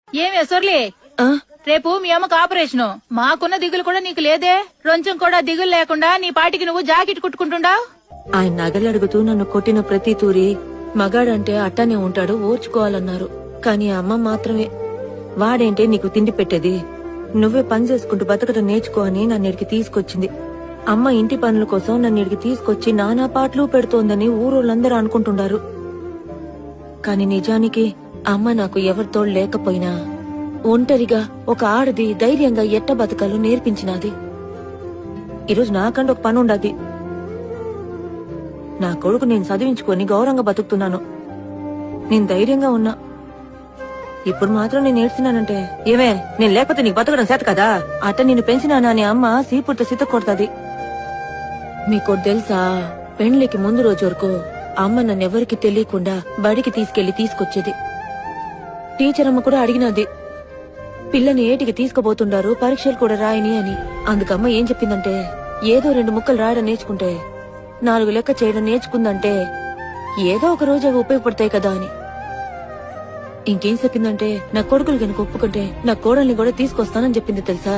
ఏమే సొర్లి రేపు మీ అమ్మకు ఆపరేషన్. మాకున్న దిగులు కూడా నీకు లేదే? కొంచెం కూడా దిగులు లేకుండా నీ పాటికి నువ్వు జాకెట్ కుట్టుకుంటుండావు. ఆయన నగలు అడుగుతూ నన్ను కొట్టిన ప్రతి తూరి మగాడంటే అట్టానే ఉంటాడు, ఓర్చుకోవాలన్నారు. కాని అమ్మ మాత్రమే వాడేంటే నీకు తిండి పెట్టేది, నువ్వే పని చేసుకుంటూ బతకడం నేర్చుకో అని నన్నిడికి తీసుకొచ్చింది. అమ్మ ఇంటి పనుల కోసం నన్నిడికి తీసుకొచ్చి నానా పాటలు పెడుతోందని ఊరోళ్ళందరూ అనుకుంటున్నారు. కాని నిజానికి అమ్మ నాకు ఎవరితో లేకపోయినా ఒంటరిగా ఒక ఆడది ధైర్యంగా ఎట్ట బతకాలో నేర్పించినది. ఈరోజు నాకంటే ఒక పని ఉండదు. నా కొడుకు నేను చదివించుకొని గౌరవంగా బతుకుతున్నాను. నేను ధైర్యంగా ఉన్నా. ఇప్పుడు మాత్రం నేను ఏడ్చినానంటే ఏమే నేను లేకపోతే నీకు బతకడం చేత కదా, అట్ట నిన్ను పెంచినానా అని అమ్మ సీపుర్తో సిత కొడతాది. మీకు తెలుసా, పెండ్లికి ముందు రోజు వరకు అమ్మ నన్నెవరికి తెలియకుండా బడికి తీసుకొచ్చేది. టీచర్ అమ్మ కూడా అడిగినది, పిల్లని ఏటికి తీసుకుపోతుండారు, పరీక్షలు కూడా రాయని అని. అందుకమ్మ ఏం చెప్పిందంటే, ఏదో 2 ముక్కలు రాయడం నేర్చుకుంటే 4 లెక్క చేయడం నేర్చుకుందంటే ఏదో ఒక రోజు అవి ఉపయోగపడతాయి కదా అని. ఇంకేం చెప్పిందంటే, నా కొడుకులు కనుక ఒప్పుకుంటే నా కోడల్ని కూడా తీసుకొస్తానని చెప్పింది తెలుసా.